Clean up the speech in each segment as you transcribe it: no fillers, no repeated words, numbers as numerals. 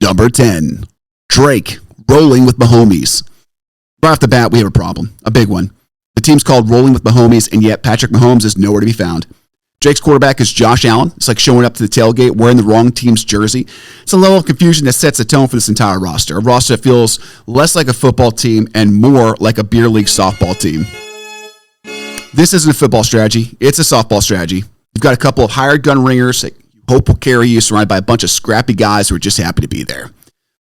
Number 10, Drake, rolling with Mahomes. Right off the bat, we have a problem, a big one. The team's called Rolling with Mahomes, and yet Patrick Mahomes is nowhere to be found. Drake's quarterback is Josh Allen. It's like showing up to the tailgate wearing the wrong team's jersey. It's a level of confusion that sets the tone for this entire roster. A roster that feels less like a football team and more like a beer league softball team. This isn't a football strategy. It's a softball strategy. You've got a couple of hired gun ringers that you hope will carry you, surrounded by a bunch of scrappy guys who are just happy to be there.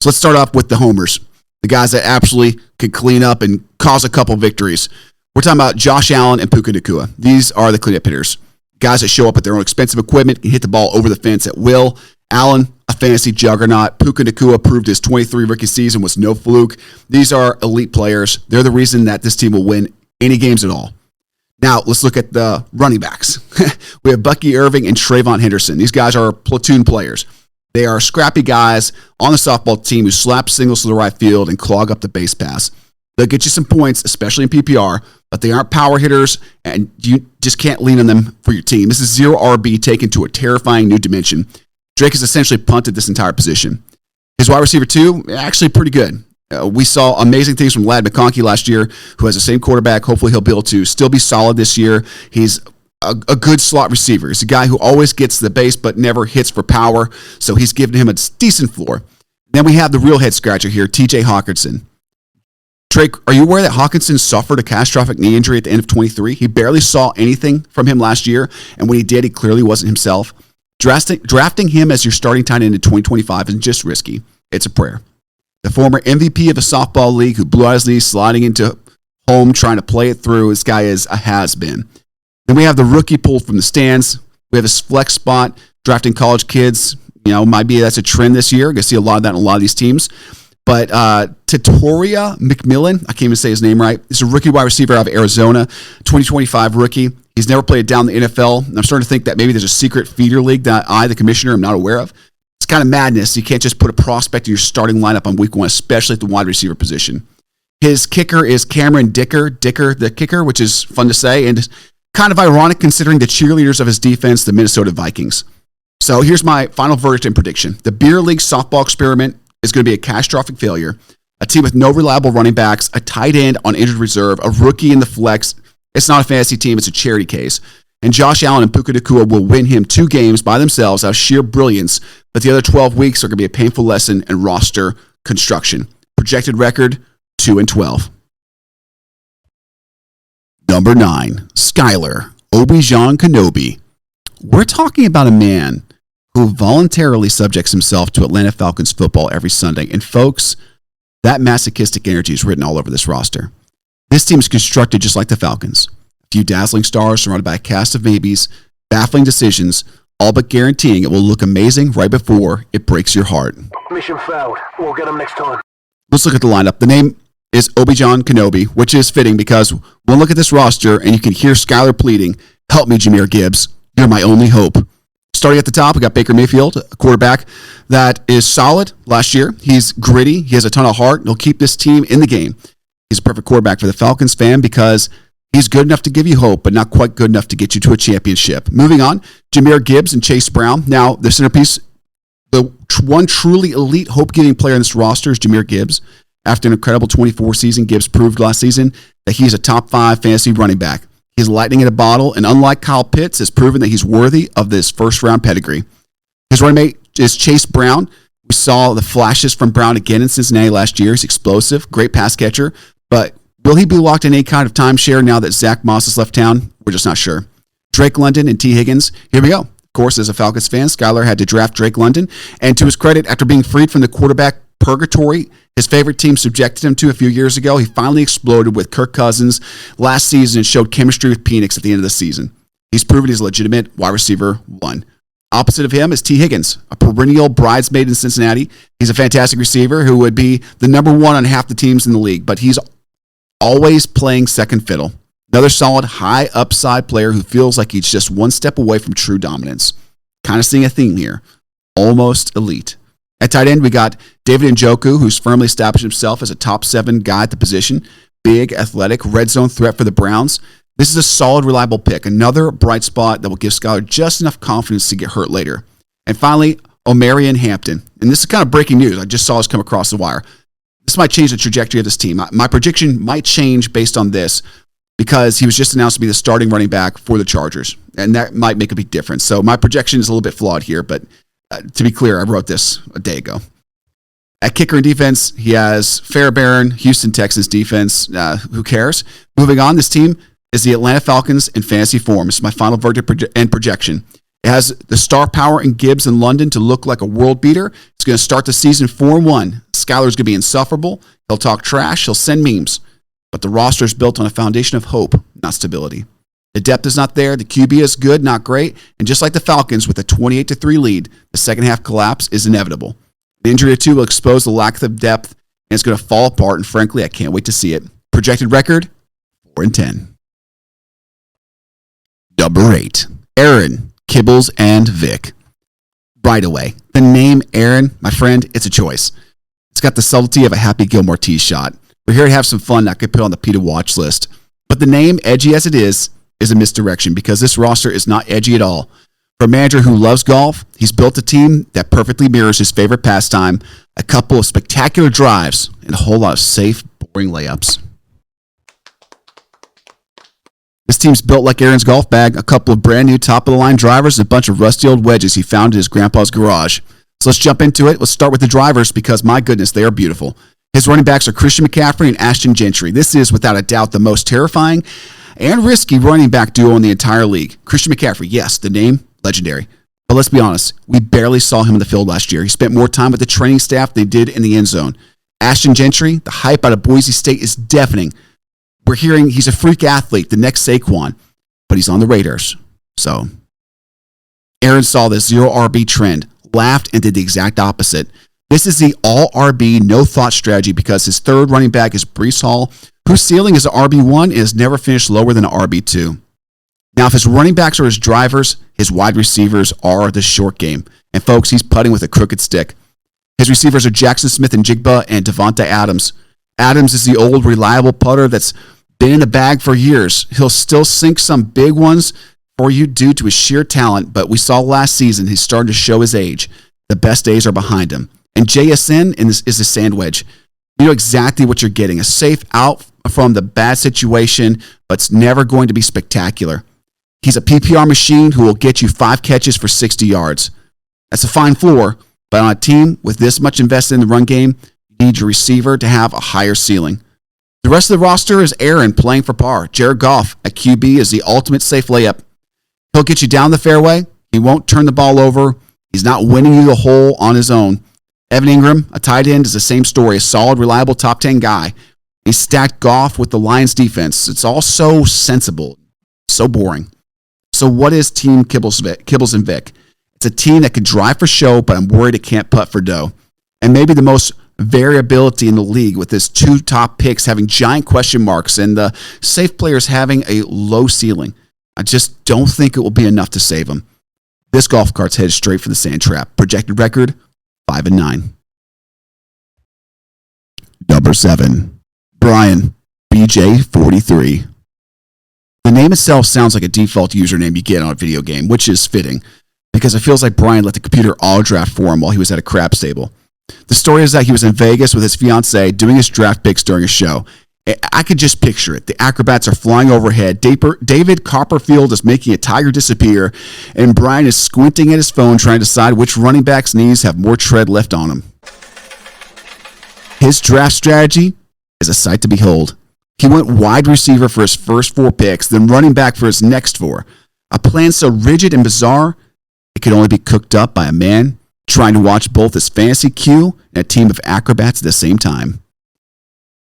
So let's start off with the homers, the guys that absolutely can clean up and cause a couple victories. We're talking about Josh Allen and Puka Nacua. These are the cleanup hitters. Guys that show up with their own expensive equipment, can hit the ball over the fence at will. Allen, a fantasy juggernaut. Puka Nacua proved his 23 rookie season was no fluke. These are elite players. They're the reason that this team will win any games at all. Now, let's look at the running backs. We have Bucky Irving and Trayvon Henderson. These guys are platoon players. They are scrappy guys on the softball team who slap singles to the right field and clog up the base pass. They'll get you some points, especially in PPR, but they aren't power hitters, and you just can't lean on them for your team. This is zero RB taken to a terrifying new dimension. Drake has essentially punted this entire position. His wide receiver, too, actually pretty good. We saw amazing things from Ladd McConkey last year, who has the same quarterback. Hopefully he'll be able to still be solid this year. He's a good slot receiver. He's a guy who always gets the base but never hits for power, so he's given him a decent floor. Then we have the real head scratcher here, TJ Hawkinson. Drake, are you aware that Hawkinson suffered a catastrophic knee injury at the end of 23? He barely saw anything from him last year, and when he did, he clearly wasn't himself. Drafting him as your starting tight end in 2025 isn't just risky. It's a prayer. The former MVP of a softball league who blew out his knee sliding into home trying to play it through, this guy is a has-been. Then we have the rookie pulled from the stands. We have his flex spot, drafting college kids. Might be that's a trend this year. You're going to see a lot of that in a lot of these teams. But Tatoria McMillan, I can't even say his name right. He's a rookie wide receiver out of Arizona, 2025 rookie. He's never played down the NFL. And I'm starting to think that maybe there's a secret feeder league that I, the commissioner, am not aware of. It's kind of madness. You can't just put a prospect in your starting lineup on week one, especially at the wide receiver position. His kicker is Cameron Dicker the kicker, which is fun to say, and kind of ironic considering the cheerleaders of his defense, the Minnesota Vikings. So here's my final verdict and prediction. The beer league softball experiment is going to be a catastrophic failure. A team with no reliable running backs, a tight end on injured reserve, a rookie in the flex. It's not a fantasy team, it's a charity case. And Josh Allen and Puka Nacua will win him 2 games by themselves out of sheer brilliance, but the other 12 weeks are going to be a painful lesson in roster construction. Projected record, 2-12. Number 9, Skylier, Obi-Wan Kenobi. We're talking about a man who voluntarily subjects himself to Atlanta Falcons football every Sunday. And folks, that masochistic energy is written all over this roster. This team is constructed just like the Falcons. A few dazzling stars surrounded by a cast of maybes, baffling decisions, all but guaranteeing it will look amazing right before it breaks your heart. Mission failed. We'll get them next time. Let's look at the lineup. The name is Obi-Wan Kenobi, which is fitting because we'll look at this roster and you can hear Skylier pleading, "Help me, Jahmyr Gibbs. You're my only hope." Starting at the top, we got Baker Mayfield, a quarterback that is solid last year. He's gritty. He has a ton of heart. He'll keep this team in the game. He's a perfect quarterback for the Falcons fan because he's good enough to give you hope, but not quite good enough to get you to a championship. Moving on, Jahmyr Gibbs and Chase Brown. Now, the centerpiece, the one truly elite hope-giving player in this roster is Jahmyr Gibbs. After an incredible 24 season, Gibbs proved last season that he's a top 5 fantasy running back. He's lightning in a bottle, and unlike Kyle Pitts, has proven that he's worthy of this first-round pedigree. His running mate is Chase Brown. We saw the flashes from Brown again in Cincinnati last year. He's explosive, great pass catcher, but will he be locked in any kind of timeshare now that Zach Moss has left town? We're just not sure. Drake London and T. Higgins. Here we go. Of course, as a Falcons fan, Skylier had to draft Drake London, and to his credit, after being freed from the quarterback purgatory his favorite team subjected him to a few years ago, he finally exploded with Kirk Cousins last season and showed chemistry with Penix at the end of the season. He's proven he's a legitimate wide receiver 1. Opposite of him is T. Higgins, a perennial bridesmaid in Cincinnati. He's a fantastic receiver who would be the number 1 on half the teams in the league, but he's always playing second fiddle. Another solid, high upside player who feels like he's just one step away from true dominance. Kind of seeing a theme here. Almost elite. At tight end, we got David Njoku, who's firmly established himself as a top 7 guy at the position. Big, athletic, red zone threat for the Browns. This is a solid, reliable pick. Another bright spot that will give Skylier just enough confidence to get hurt later. And finally, Omarion Hampton. And this is kind of breaking news. I just saw this come across the wire. This might change the trajectory of this team. My prediction might change based on this because he was just announced to be the starting running back for the Chargers. And that might make a big difference. So my projection is a little bit flawed here, but to be clear, I wrote this a day ago. At kicker and defense, he has Fairbairn, Houston Texans defense. Who cares? Moving on, this team is the Atlanta Falcons in fantasy form. This is my final verdict and projection. It has the star power in Gibbs and London to look like a world beater. It's going to start the season 4-1. Skyler's going to be insufferable. He'll talk trash. He'll send memes. But the roster is built on a foundation of hope, not stability. The depth is not there. The QB is good, not great. And just like the Falcons with a 28-3 lead, the second half collapse is inevitable. The injury or two will expose the lack of depth, and it's going to fall apart, and frankly, I can't wait to see it. Projected record, 4-10. Number 8, Aaron, Kibbles, and Vic. Right away, the name Aaron, my friend, it's a choice. It's got the subtlety of a Happy Gilmore tee shot. We're here to have some fun that I could put on the PETA watch list. But the name, edgy as it is a misdirection because this roster is not edgy at all. For a manager who loves golf, he's built a team that perfectly mirrors his favorite pastime, a couple of spectacular drives, and a whole lot of safe, boring layups. This team's built like Aaron's golf bag, a couple of brand new top-of-the-line drivers, and a bunch of rusty old wedges he found in his grandpa's garage. So let's jump into it. Let's start with the drivers because, my goodness, they are beautiful. His running backs are Christian McCaffrey and Ashton Gentry. This is, without a doubt, the most terrifying and risky running back duo in the entire league. Christian McCaffrey, yes, the name, legendary. But let's be honest, we barely saw him in the field last year. He spent more time with the training staff than he did in the end zone. Ashton Gentry, the hype out of Boise State is deafening. We're hearing he's a freak athlete, the next Saquon, but he's on the Raiders. So, Aaron saw the zero RB trend, laughed, and did the exact opposite. This is the all RB, no thought strategy because his third running back is Breece Hall, whose ceiling is an RB1 and has never finished lower than an RB2. Now, if his running backs are his drivers, his wide receivers are the short game. And folks, he's putting with a crooked stick. His receivers are Jackson Smith and Jigba and Devonta Adams. Adams is the old, reliable putter that's been in the bag for years. He'll still sink some big ones for you due to his sheer talent, but we saw last season he's starting to show his age. The best days are behind him. And JSN is a sand wedge. You know exactly what you're getting. A safe out from the bad situation, but it's never going to be spectacular. He's a PPR machine who will get you 5 catches for 60 yards. That's a fine floor, but on a team with this much invested in the run game, you need your receiver to have a higher ceiling. The rest of the roster is Aaron playing for par. Jared Goff at QB is the ultimate safe layup. He'll get you down the fairway. He won't turn the ball over. He's not winning you the hole on his own. Evan Ingram, a tight end, is the same story. A solid, reliable top 10 guy. He stacked Goff with the Lions defense. It's all so sensible, so boring. So what is Team Kibbles and Vic? It's a team that can drive for show, but I'm worried it can't putt for dough. And maybe the most variability in the league with his 2 top picks having giant question marks and the safe players having a low ceiling. I just don't think it will be enough to save him. This golf cart's headed straight for the sand trap. Projected record, 5-9. Number 7, Bryan, BJ43. The name itself sounds like a default username you get on a video game, which is fitting, because it feels like Bryan let the computer auto-draft for him while he was at a crap stable. The story is that he was in Vegas with his fiancée doing his draft picks during a show. I could just picture it. The acrobats are flying overhead. David Copperfield is making a tiger disappear, and Bryan is squinting at his phone trying to decide which running back's knees have more tread left on him. His draft strategy is a sight to behold. He went wide receiver for his first 4 picks, then running back for his next 4. A plan so rigid and bizarre, it could only be cooked up by a man trying to watch both his fantasy queue and a team of acrobats at the same time.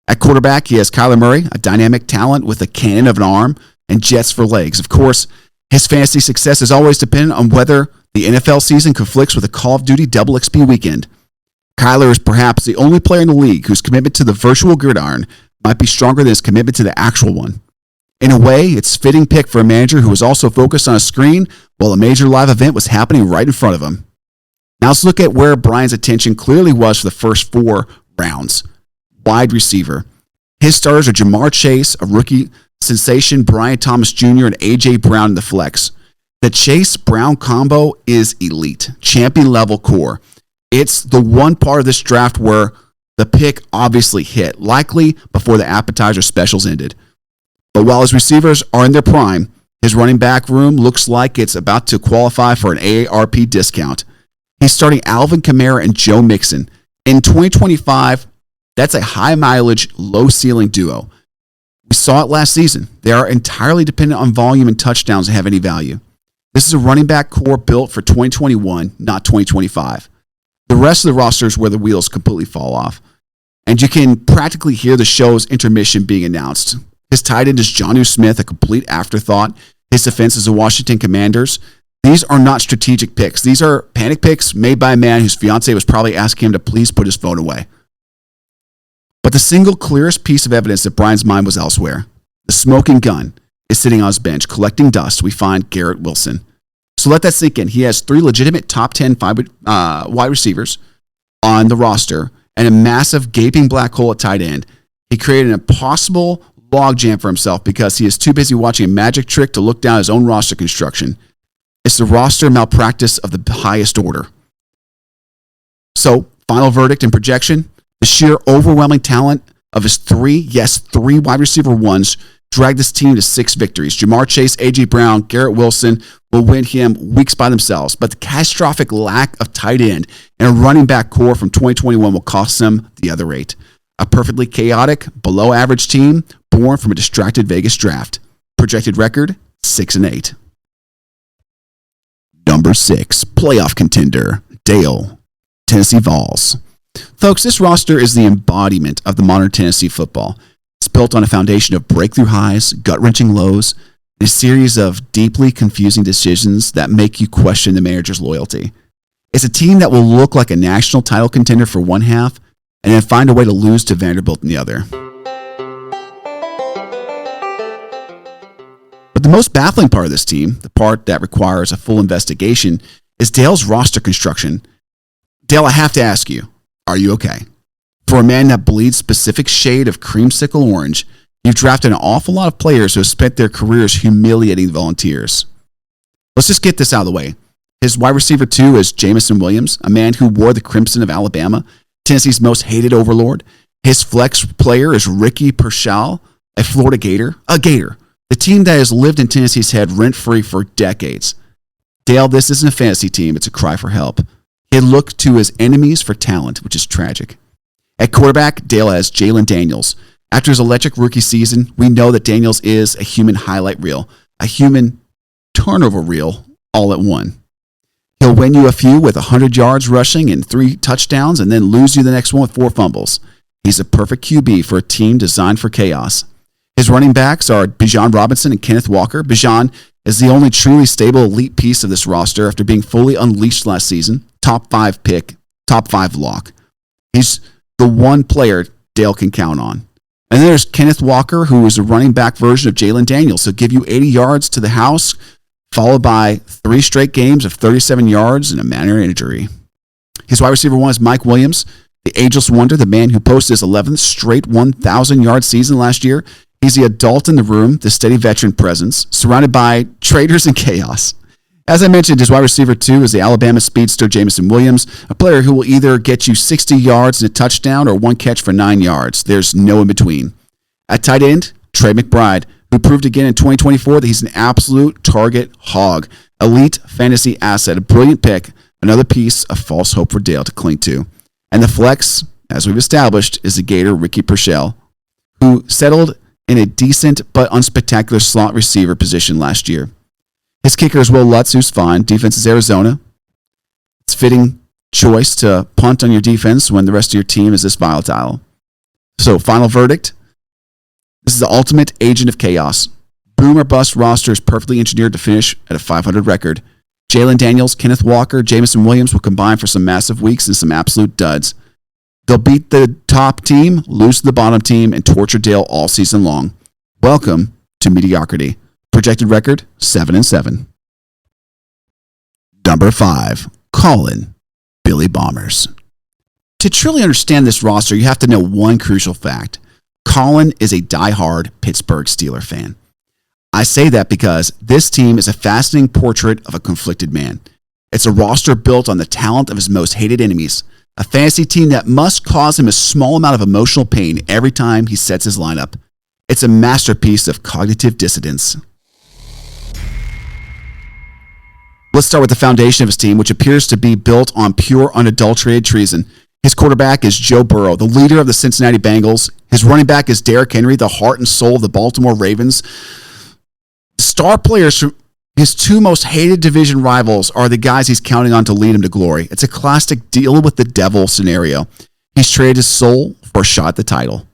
At quarterback, he has Kyler Murray, a dynamic talent with a cannon of an arm and jets for legs. Of course, his fantasy success is always dependent on whether the NFL season conflicts with a Call of Duty Double XP weekend. Kyler is perhaps the only player in the league whose commitment to the virtual gridiron might be stronger than his commitment to the actual one. In a way, it's a fitting pick for a manager who was also focused on a screen while a major live event was happening right in front of him. Now let's look at where Bryan's attention clearly was for the first 4 rounds. Wide receiver. His starters are Jamar Chase, a rookie sensation, Brian Thomas Jr., and A.J. Brown in the flex. The Chase Brown combo is elite, champion level core. It's the one part of this draft where the pick obviously hit, likely before the appetizer specials ended. But while his receivers are in their prime, his running back room looks like it's about to qualify for an AARP discount. He's starting Alvin Kamara and Joe Mixon. In 2025, that's a high mileage, low ceiling duo. We saw it last season. They are entirely dependent on volume and touchdowns to have any value. This is a running back core built for 2021, not 2025. The rest of the roster is where the wheels completely fall off. And you can practically hear the show's intermission being announced. His tight end is Jonnu Smith, a complete afterthought. His defense is the Washington Commanders. These are not strategic picks. These are panic picks made by a man whose fiance was probably asking him to please put his phone away. But the single clearest piece of evidence that Bryan's mind was elsewhere, the smoking gun, is sitting on his bench collecting dust. We find Garrett Wilson. So let that sink in. He has 3 legitimate top 10 wide receivers on the roster and a massive gaping black hole at tight end. He created an impossible logjam for himself because he is too busy watching a magic trick to look down his own roster construction. It's the roster malpractice of the highest order. So, final verdict and projection, the sheer overwhelming talent of his 3 wide receiver ones dragged this team to 6 victories. Jamar Chase, A.J. Brown, Garrett Wilson will win him weeks by themselves, but the catastrophic lack of tight end and a running back core from 2021 will cost them the other 8. A perfectly chaotic, below-average team born from a distracted Vegas draft. Projected record, 6-8. Number 6, playoff contender, Dale, Tennessee Vols. Folks, this roster is the embodiment of the modern Tennessee football. It's built on a foundation of breakthrough highs, gut-wrenching lows, and a series of deeply confusing decisions that make you question the manager's loyalty. It's a team that will look like a national title contender for one half and then find a way to lose to Vanderbilt in the other. But the most baffling part of this team, the part that requires a full investigation, is Dale's roster construction. Dale, I have to ask you, are you okay? For a man that bleeds specific shade of creamsicle orange, you've drafted an awful lot of players who have spent their careers humiliating the Volunteers. Let's just get this out of the way. His wide receiver 2 is Jameson Williams, a man who wore the crimson of Alabama, Tennessee's most hated overlord. His flex player is Ricky Purcell, a Florida Gator. A Gator. The team that has lived in Tennessee's head rent-free for decades. Dale, this isn't a fantasy team. It's a cry for help. He looked to his enemies for talent, which is tragic. At quarterback, Dale has Jalen Daniels. After his electric rookie season, we know that Daniels is a human highlight reel, a human turnover reel, all at one. He'll win you a few with 100 yards rushing and 3 touchdowns and then lose you the next one with 4 fumbles. He's a perfect QB for a team designed for chaos. His running backs are Bijan Robinson and Kenneth Walker. Bijan is the only truly stable elite piece of this roster after being fully unleashed last season. Top 5 pick, top 5 lock. He's the one player Dale can count on. And then there's Kenneth Walker, who is a running back version of Jalen Daniels. He'll give you 80 yards to the house, followed by 3 straight games of 37 yards and a minor injury. His wide receiver 1 is Mike Williams, the ageless wonder, the man who posted his 11th straight 1,000-yard season last year. He's the adult in the room, the steady veteran presence, surrounded by traitors and chaos. As I mentioned, his wide receiver 2 is the Alabama speedster Jameson Williams, a player who will either get you 60 yards and a touchdown or 1 catch for 9 yards. There's no in between. At tight end, Trey McBride, who proved again in 2024 that he's an absolute target hog, elite fantasy asset, a brilliant pick, another piece of false hope for Dale to cling to. And the flex, as we've established, is the Gator Ricky Purcell, who settled in a decent but unspectacular slot receiver position last year. His kicker is Will Lutz, who's fine. Defense is Arizona. It's fitting choice to punt on your defense when the rest of your team is this volatile. So, final verdict. This is the ultimate agent of chaos. Boom or bust roster is perfectly engineered to finish at a 500 record. Jalen Daniels, Kenneth Walker, Jameson Williams will combine for some massive weeks and some absolute duds. They'll beat the top team, lose to the bottom team, and torture Dale all season long. Welcome to mediocrity. Projected record, 7-7. Number 5, Collin, Billy Bombers. To truly understand this roster, you have to know one crucial fact. Collin is a diehard Pittsburgh Steelers fan. I say that because this team is a fascinating portrait of a conflicted man. It's a roster built on the talent of his most hated enemies, a fantasy team that must cause him a small amount of emotional pain every time he sets his lineup. It's a masterpiece of cognitive dissonance. Let's start with the foundation of his team, which appears to be built on pure, unadulterated treason. His quarterback is Joe Burrow, the leader of the Cincinnati Bengals. His running back is Derrick Henry, the heart and soul of the Baltimore Ravens. Star players from his two most hated division rivals are the guys he's counting on to lead him to glory. It's a classic deal with the devil scenario. He's traded his soul for a shot at the title.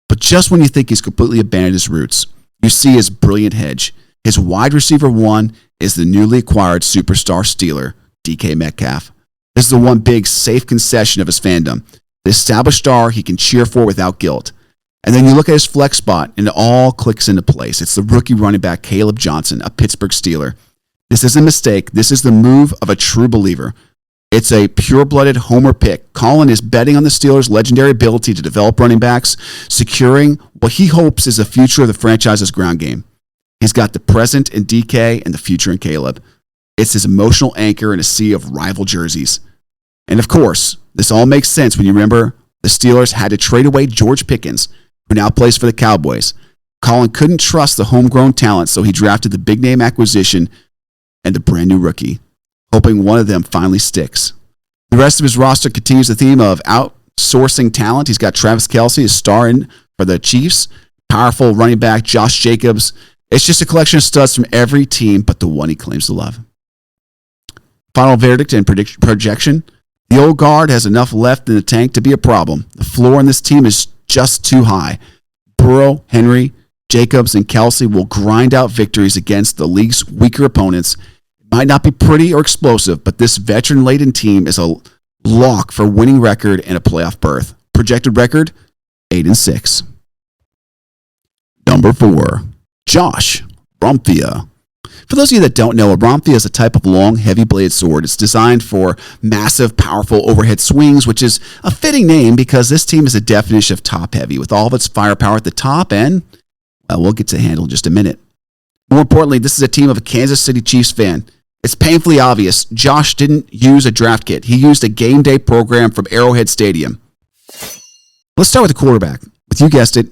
But just when you think he's completely abandoned his roots, you see his brilliant hedge. His wide receiver one is the newly acquired superstar Steeler, DK Metcalf. This is the one big safe concession of his fandom, the established star he can cheer for without guilt. And then you look at his flex spot, and it all clicks into place. It's the rookie running back Caleb Johnson, a Pittsburgh Steeler. This isn't a mistake. This is the move of a true believer. It's a pure-blooded homer pick. Collin is betting on the Steelers' legendary ability to develop running backs, securing what he hopes is the future of the franchise's ground game. He's got the present in DK and the future in Caleb. It's his emotional anchor in a sea of rival jerseys. And of course, this all makes sense when you remember the Steelers had to trade away George Pickens, who now plays for the Cowboys. Collin couldn't trust the homegrown talent, so he drafted the big-name acquisition and the brand-new rookie, hoping one of them finally sticks. The rest of his roster continues the theme of outsourcing talent. He's got Travis Kelce, a star in for the Chiefs, powerful running back Josh Jacobs. It's just a collection of studs from every team but the one he claims to love. Final verdict and projection. The old guard has enough left in the tank to be a problem. The floor in this team is just too high. Burrow, Henry, Jacobs, and Kelce will grind out victories against the league's weaker opponents. It might not be pretty or explosive, but this veteran-laden team is a lock for winning record and a playoff berth. Projected record, 8-6. Number 4, Josh Bromphia. For those of you that don't know, a Bromphia is a type of long, heavy-bladed sword. It's designed for massive, powerful overhead swings, which is a fitting name because this team is a definition of top-heavy, with all of its firepower at the top, and well, we'll get to handle in just a minute. More importantly, this is a team of a Kansas City Chiefs fan. It's painfully obvious Josh didn't use a draft kit. He used a game day program from Arrowhead Stadium. Let's start with the quarterback. With, you guessed it,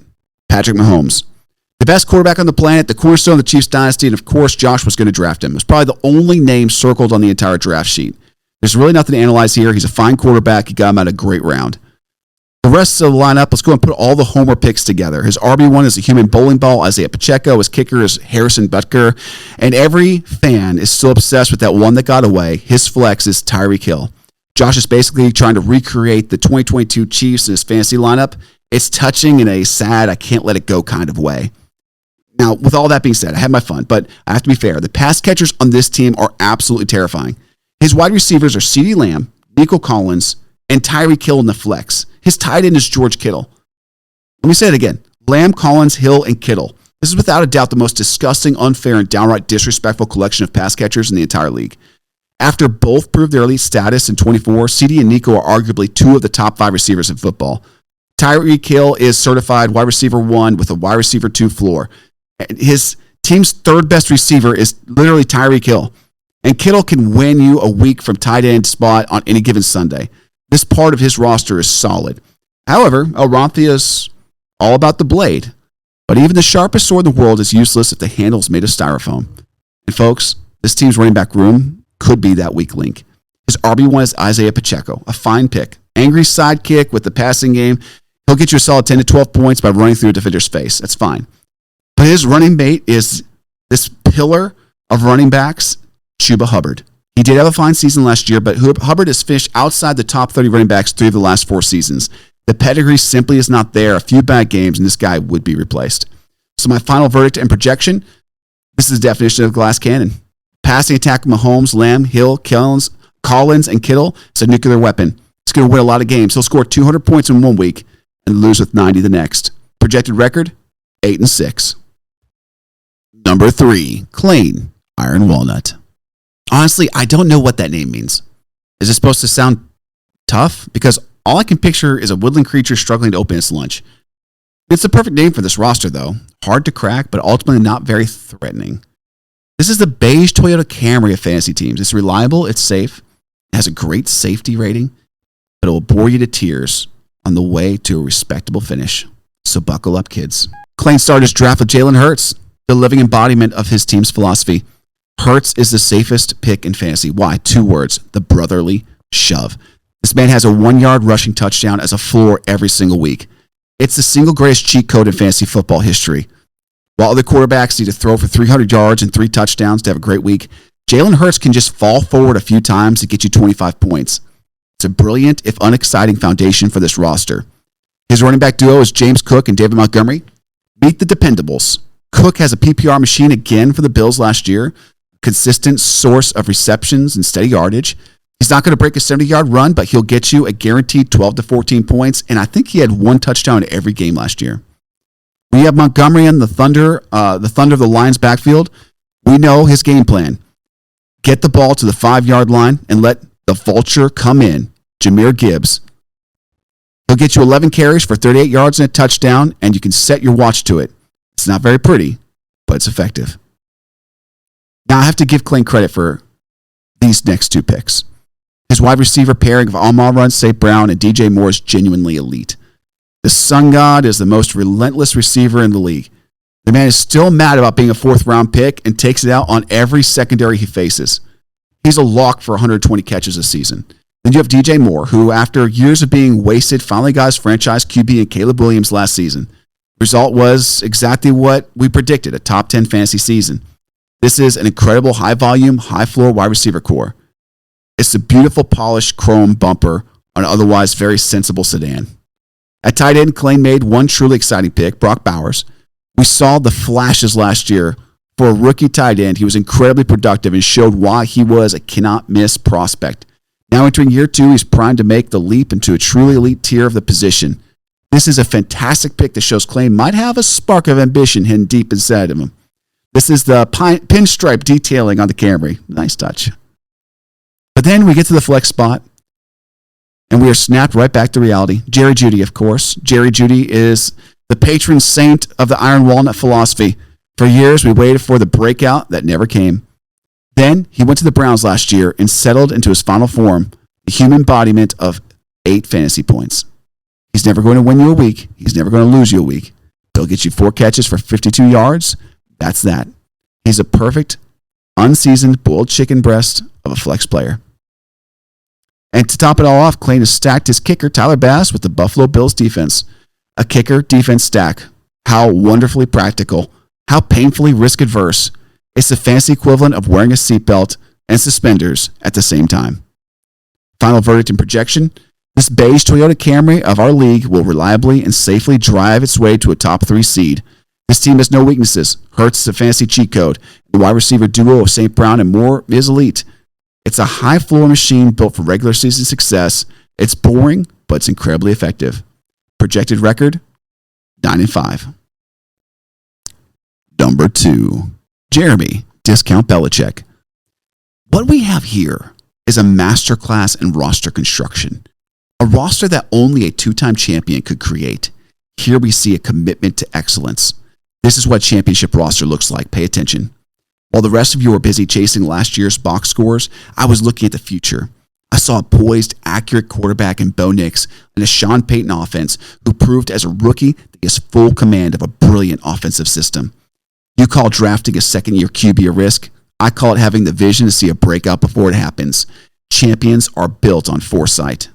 Patrick Mahomes. The best quarterback on the planet, the cornerstone of the Chiefs dynasty, and of course, Josh was going to draft him. It was probably the only name circled on the entire draft sheet. There's really nothing to analyze here. He's a fine quarterback. He got him at a great round. The rest of the lineup, let's go and put all the homer picks together. His RB1 is a human bowling ball, Isaiah Pacheco. His kicker is Harrison Butker. And every fan is still obsessed with that one that got away. His flex is Tyreek Hill. Josh is basically trying to recreate the 2022 Chiefs in his fantasy lineup. It's touching in a sad, I can't let it go kind of way. Now, with all that being said, I had my fun, but I have to be fair. The pass catchers on this team are absolutely terrifying. His wide receivers are CeeDee Lamb, Nico Collins, and Tyreek Hill in the flex. His tight end is George Kittle. Let me say it again. Lamb, Collins, Hill, and Kittle. This is without a doubt the most disgusting, unfair, and downright disrespectful collection of pass catchers in the entire league. After both proved their elite status in 24, CeeDee and Nico are arguably two of the top 5 receivers in football. Tyreek Hill is certified wide receiver 1 with a wide receiver 2 floor. His team's third best receiver is literally Tyreek Hill. And Kittle can win you a week from tight end spot on any given Sunday. This part of his roster is solid. However, Bromphia is all about the blade. But even the sharpest sword in the world is useless if the handle is made of styrofoam. And folks, this team's running back room could be that weak link. His RB1 is Isaiah Pacheco, a fine pick. Angry sidekick with the passing game. He'll get you a solid 10 to 12 points by running through a defender's face. That's fine. But his running mate is this pillar of running backs, Chuba Hubbard. He did have a fine season last year, but Hubbard has finished outside the top 30 running backs 3 of the last 4 seasons. The pedigree simply is not there. A few bad games, and this guy would be replaced. So my final verdict and projection, this is the definition of glass cannon. Passing attack Mahomes, Lamb, Hill, Collins, and Kittle is a nuclear weapon. He's going to win a lot of games. He'll score 200 points in one week and lose with 90 the next. Projected record, 8-6. Number 3, Klain, Iron Walnut. Honestly, I don't know what that name means. Is it supposed to sound tough? Because all I can picture is a woodland creature struggling to open its lunch. It's the perfect name for this roster, though. Hard to crack, but ultimately not very threatening. This is the beige Toyota Camry of fantasy teams. It's reliable, it's safe, it has a great safety rating, but it will bore you to tears on the way to a respectable finish. So buckle up, kids. Klain started his draft with Jalen Hurts, the living embodiment of his team's philosophy. Hurts is the safest pick in fantasy. Why? 2 words: the brotherly shove. This man has a 1-yard rushing touchdown as a floor every single week. It's the single greatest cheat code in fantasy football history. While other quarterbacks need to throw for 300 yards and 3 touchdowns to have a great week, Jalen Hurts can just fall forward a few times to get you 25 points. It's a brilliant, if unexciting, foundation for this roster. His running back duo is James Cook and David Montgomery. Meet the dependables. Cook has a PPR machine again for the Bills last year, consistent source of receptions and steady yardage. He's not going to break a 70-yard run, but he'll get you a guaranteed 12 to 14 points, and I think he had 1 touchdown in every game last year. We have Montgomery and the Thunder of the Lions backfield. We know his game plan. Get the ball to the 5-yard line and let the vulture come in, Jahmyr Gibbs. He'll get you 11 carries for 38 yards and a touchdown, and you can set your watch to it. It's not very pretty, but it's effective. Now, I have to give Klain credit for these next 2 picks. His wide receiver pairing of Amon-Ra St. Brown and DJ Moore is genuinely elite. The Sun God is the most relentless receiver in the league. The man is still mad about being a 4th-round pick and takes it out on every secondary he faces. He's a lock for 120 catches a season. Then you have DJ Moore, who, after years of being wasted, finally got his franchise QB in Caleb Williams last season. The result was exactly what we predicted, a top 10 fantasy season. This is an incredible high-volume, high-floor wide receiver core. It's a beautiful polished chrome bumper on an otherwise very sensible sedan. At tight end, Klain made one truly exciting pick, Brock Bowers. We saw the flashes last year. For a rookie tight end, he was incredibly productive and showed why he was a cannot-miss prospect. Now entering year 2, he's primed to make the leap into a truly elite tier of the position. This is a fantastic pick that shows Klain might have a spark of ambition hidden deep inside of him. This is the pinstripe detailing on the Camry. Nice touch. But then we get to the flex spot, and we are snapped right back to reality. Jerry Jeudy, of course. Jerry Jeudy is the patron saint of the Iron Walnut philosophy. For years, we waited for the breakout that never came. Then he went to the Browns last year and settled into his final form, the human embodiment of 8 fantasy points. He's never going to win you a week. He's never going to lose you a week. He'll get you 4 catches for 52 yards. That's that. He's a perfect, unseasoned, boiled chicken breast of a flex player. And to top it all off, Klain has stacked his kicker, Tyler Bass, with the Buffalo Bills defense. A kicker defense stack. How wonderfully practical. How painfully risk-adverse. It's the fancy equivalent of wearing a seatbelt and suspenders at the same time. Final verdict and projection. This beige Toyota Camry of our league will reliably and safely drive its way to a top 3 seed. This team has no weaknesses. Hurts is a fancy cheat code. The wide receiver duo of St. Brown and Moore is elite. It's a high-floor machine built for regular season success. It's boring, but it's incredibly effective. Projected record, 9-5. Number 2, Jeremy, Discount Belichick. What we have here is a masterclass in roster construction. A roster that only a 2-time champion could create. Here we see a commitment to excellence. This is what championship roster looks like. Pay attention. While the rest of you were busy chasing last year's box scores, I was looking at the future. I saw a poised, accurate quarterback in Bo Nix and a Sean Payton offense who proved as a rookie that he has full command of a brilliant offensive system. You call drafting a second-year QB a risk. I call it having the vision to see a breakout before it happens. Champions are built on foresight.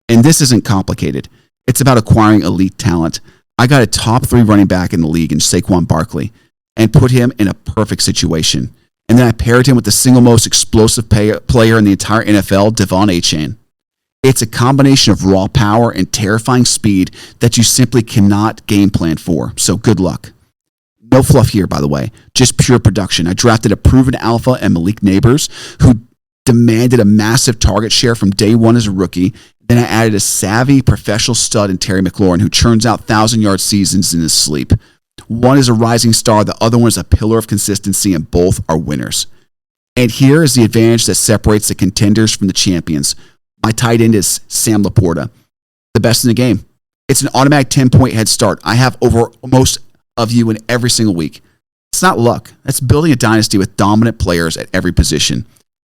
And this isn't complicated. It's about acquiring elite talent. I got a top 3 running back in the league in Saquon Barkley and put him in a perfect situation. And then I paired him with the single most explosive player in the entire NFL, Devon Achane. It's a combination of raw power and terrifying speed that you simply cannot game plan for. So good luck. No fluff here, by the way. Just pure production. I drafted a proven alpha and Malik Neighbors, who demanded a massive target share from day one as a rookie. Then I added a savvy professional stud in Terry McLaurin, who churns out 1,000-yard seasons in his sleep. One is a rising star, the other one is a pillar of consistency, and both are winners. And here is the advantage that separates the contenders from the champions. My tight end is Sam Laporta, the best in the game. It's an automatic 10-point head start I have over most of you in every single week. It's not luck. That's building a dynasty with dominant players at every position.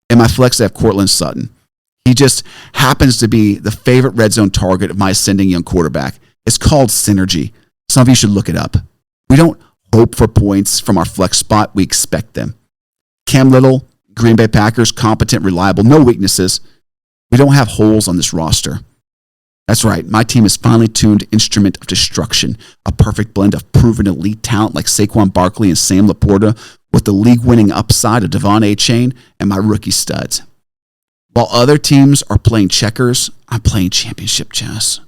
In my flex, I have Cortland Sutton. He just happens to be the favorite red zone target of my ascending young quarterback. It's called synergy. Some of you should look it up. We don't hope for points from our flex spot. We expect them. Cam Little, Green Bay Packers, competent, reliable, no weaknesses. We don't have holes on this roster. That's right. My team is finely tuned instrument of destruction, a perfect blend of proven elite talent like Saquon Barkley and Sam Laporta with the league-winning upside of Devon A-Chain and my rookie studs. While other teams are playing checkers, I'm playing championship chess.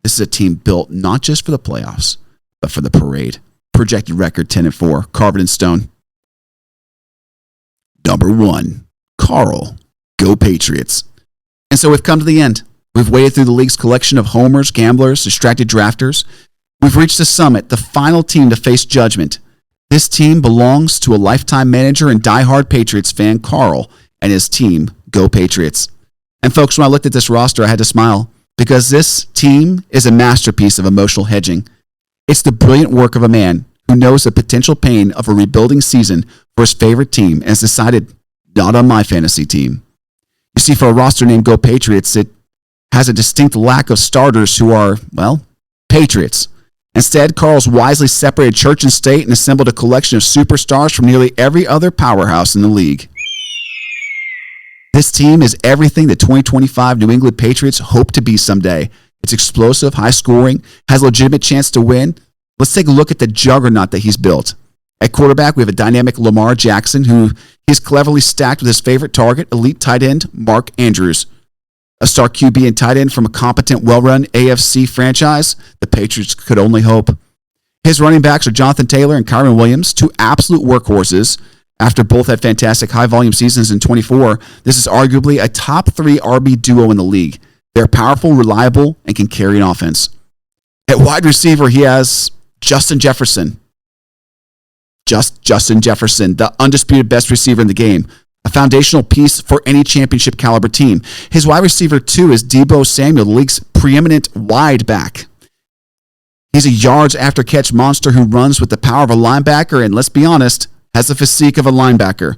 This is a team built not just for the playoffs, but for the parade. Projected record 10-4, carved in stone. Number 1, Carl. Go Patriots. And so we've come to the end. We've waded through the league's collection of homers, gamblers, distracted drafters. We've reached the summit, the final team to face judgment. This team belongs to a lifetime manager and diehard Patriots fan, Carl, and his team, Go Patriots. And folks, when I looked at this roster, I had to smile because this team is a masterpiece of emotional hedging. It's the brilliant work of a man who knows the potential pain of a rebuilding season for his favorite team and has decided not on my fantasy team. You see, for a roster named Go Patriots, it has a distinct lack of starters who are, well, Patriots. Instead, Carl's wisely separated church and state and assembled a collection of superstars from nearly every other powerhouse in the league. This team is everything the 2025 New England Patriots hope to be someday. It's explosive, high-scoring, has a legitimate chance to win. Let's take a look at the juggernaut that he's built. At quarterback, we have a dynamic Lamar Jackson, who he's cleverly stacked with his favorite target, elite tight end Mark Andrews. A star QB and tight end from a competent, well-run AFC franchise, the Patriots could only hope. His running backs are Jonathan Taylor and Kyron Williams, two absolute workhorses. After both had fantastic high-volume seasons in 24, this is arguably a top 3 RB duo in the league. They're powerful, reliable, and can carry an offense. At wide receiver, he has Justin Jefferson. Justin Jefferson, the undisputed best receiver in the game. A foundational piece for any championship caliber team. His wide receiver 2 is Deebo Samuel, the league's preeminent wide back. He's a yards after catch monster who runs with the power of a linebacker and, let's be honest, has the physique of a linebacker.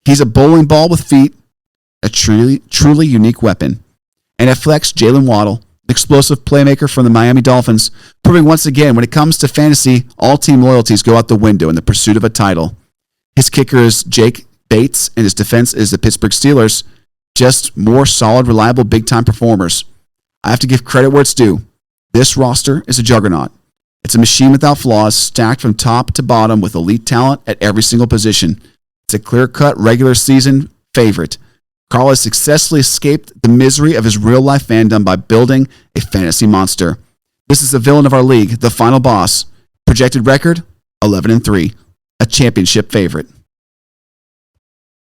He's a bowling ball with feet, a truly unique weapon. And at flex, Jalen Waddle, explosive playmaker from the Miami Dolphins, proving once again when it comes to fantasy, all team loyalties go out the window in the pursuit of a title. His kicker is Jake Bates, and his defense is the Pittsburgh Steelers. Just more solid, reliable, big-time performers. I have to give credit where it's due. This roster is a juggernaut. It's a machine without flaws, stacked from top to bottom with elite talent at every single position. It's a clear-cut regular season favorite. Carl has successfully escaped the misery of his real-life fandom by building a fantasy monster. This is the villain of our league, the final boss. Projected record, 11-3. A championship favorite.